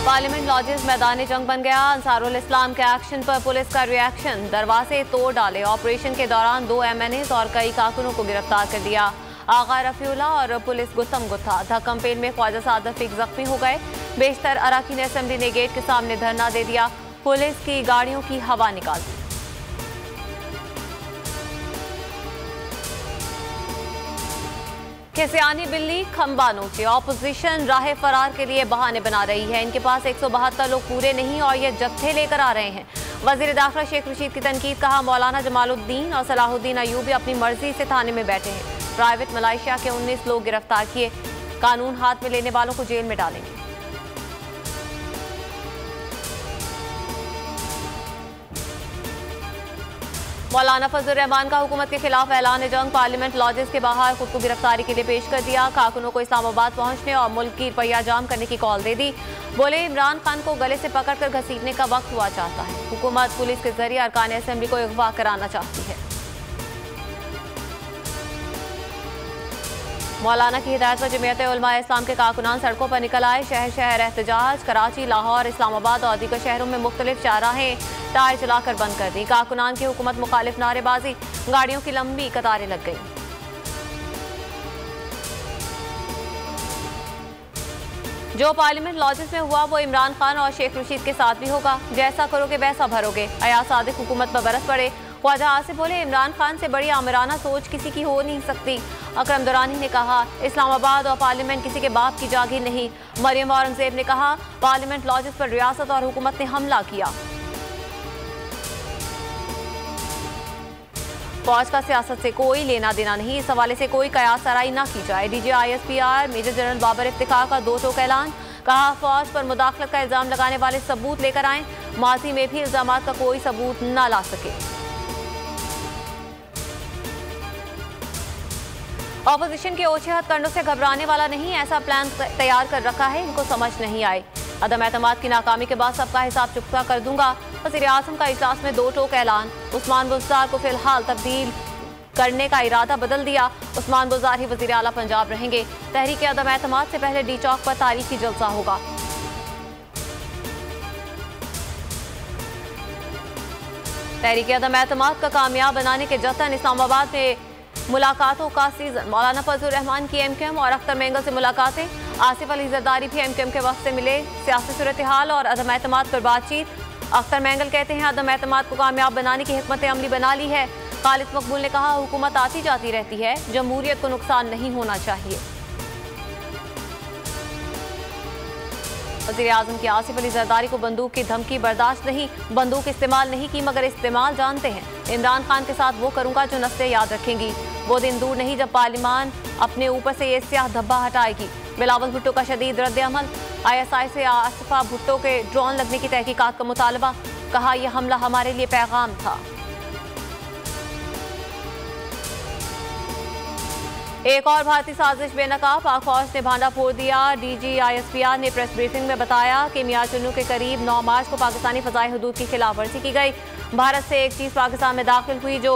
Parliament lodges मैदान जंग बन गया। अंसारुल इस्लाम के एक्शन पर पुलिस का रिएक्शन, दरवाजे तोड़ डाले। ऑपरेशन के दौरान 2 MNAs और कई कारकुनों को गिरफ्तार कर दिया। आगा रफीउल्लाह और पुलिस गुत्थम गुत्था। धक्कम पेल में ख्वाजा सादत फिक जख्मी हो गए। बेशतर अरकान असेंबली ने गेट के सामने धरना दे दिया। पुलिस की गाड़ियों की हवा निकाल दी। केसियानी बिल्ली खंबा नोचे। ऑपोजिशन राह फरार के लिए बहाने बना रही है। इनके पास 172 लोग पूरे नहीं और ये जत्थे लेकर आ रहे हैं। वजीर दाखिला शेख रशीद की तनकीद, कहा मौलाना जमालुद्दीन और सलाहुद्दीन अयूबी अपनी मर्जी से थाने में बैठे हैं। प्राइवेट मलाइशिया के 19 लोग गिरफ्तार किए। कानून हाथ में लेने वालों को जेल में डालेंगे। मौलाना फजल रहमान का हुकूमत के खिलाफ ऐलान जंग। पार्लियामेंट लॉजेस के बाहर खुद को गिरफ्तारी के लिए पेश कर दिया। कारकुनों को इस्लामाबाद पहुंचने और मुल्क की पहिया जाम करने की कॉल दे दी। बोले इमरान खान को गले से पकड़कर घसीटने का वक्त हुआ चाहता है। हुकूमत पुलिस के जरिए अरकान असेंबली को अगवा कराना चाहती है। मौलाना की हिदायत पर जमीयत उलमा इस्लाम के कारकुनान सड़कों पर निकल आए। शहर शहर एहतजाज। कराची, लाहौर, इस्लामाबाद और दीगर शहरों में मुख्तलिफ शाहराहें टायर जलाकर बंद कर दी। कारकुनान की हुकूमत मुखालिफ नारेबाजी। गाड़ियों की लंबी कतारें लग गई। जो पार्लियामेंट लॉजेस में हुआ वो इमरान खान और शेख रशीद के साथ भी होगा। जैसा करोगे वैसा भरोगे। अयाज सादिक हुकूमत पर बरस पड़े। ख्वाजा आसिफ बोले इमरान खान से बड़ी आमिराना सोच किसी की हो नहीं सकती। अकरम दुरानी ने कहा इस्लामाबाद और पार्लियामेंट किसी के बाप की जागीर नहीं। मरियम औरंगजेब ने कहा पार्लियामेंट लॉजेस पर रियासत और हुकूमत ने हमला किया। फौज का सियासत से कोई लेना देना नहीं। इस हवाले से कोई कयास सराई न की जाए। DG ISPR major general Babar Iftikhar का 2 टोक ऐलान। कहा फौज पर मुदाखलत का इल्जाम लगाने वाले सबूत लेकर आए। माजी में भी इल्जामात का कोई सबूत न ला सके। ऑपोजिशन के ओछे हथकंडों से घबराने वाला नहीं। ऐसा प्लान तैयार कर रखा है, इनको समझ नहीं आए। अदम एतमाद की नाकामी के बाद सबका हिसाब चुकता कर दूंगा। वज़ीर आज़म का इजलास में 2 टोक ऐलान। उस्मान बुज़दार को फिलहाल तब्दील करने का इरादा बदल दिया। उस्मान बुज़दार ही वज़ीर आला पंजाब रहेंगे। तहरीक अदम एतमाद से पहले डी चौक पर तारीखी जलसा होगा। तहरीक अदम एतमाद का कामयाब बनाने के जतन। इस्लामाबाद में मुलाकातों का सीजन। मौलाना फजल रहमान की MKM और अख्तर मेंगल से मुलाकातें। आसिफ अली जरदारी भी MKM के वक्त से मिले। सियासी सूरत हाल और अदम एतमाद पर बातचीत। अख्तर मेंगल कहते हैं अदम एतमाद को कामयाब बनाने की हिकमत अमली बना ली है। खालिद मकबूल ने कहा हुकूमत आती जाती रहती है, जमहूरियत को नुकसान नहीं होना चाहिए। वज़ीर आज़म की आसिफ अली जरदारी को बंदूक की धमकी बर्दाश्त नहीं। बंदूक इस्तेमाल नहीं की मगर इस्तेमाल जानते हैं। इमरान खान के साथ वो करूंगा जो नस्लें याद रखेंगी। वो दिन दूर नहीं जब पार्लियामान अपने ऊपर से ये स्याह धब्बा हटाएगी। बिलावल भुट्टो का शदीद रद्द अमल। ISI से आसिफा भुट्टो के ड्रोन लगने की तहकीकात का मुतालबा। कहा यह हमला हमारे लिए पैगाम था। एक और भारतीय साजिश बेनकाब। पाक फौज ने भांडा फोड़ दिया। DG ISPR ने प्रेस ब्रीफिंग में बताया कि मियां चुन्नू के करीब 9 मार्च को पाकिस्तानी फजाई हदूद की खिलाफ वर्जी की गई। भारत से एक चीज पाकिस्तान में दाखिल हुई जो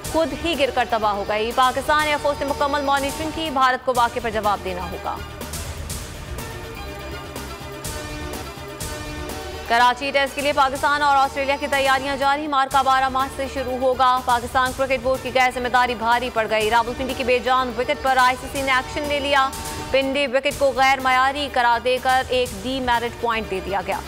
खुद ही गिरकर तबाह हो गई। पाकिस्तान एयरफोर्स ने मुकम्मल मॉनिटरिंग की। भारत को वाक़े पर जवाब देना होगा। कराची टेस्ट के लिए पाकिस्तान और ऑस्ट्रेलिया की तैयारियां जारी। मार्का 12 मार्च से शुरू होगा। पाकिस्तान क्रिकेट बोर्ड की गैर जिम्मेदारी भारी पड़ गई। रावलपिंडी की बेजान विकेट पर ICC ने एक्शन ले लिया। पिंडी विकेट को गैर मयारी करार देकर एक डीमेरिट पॉइंट दे दिया गया।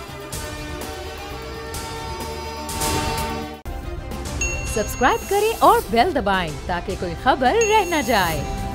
सब्सक्राइब करें और बेल दबाएं ताकि कोई खबर रह न जाए।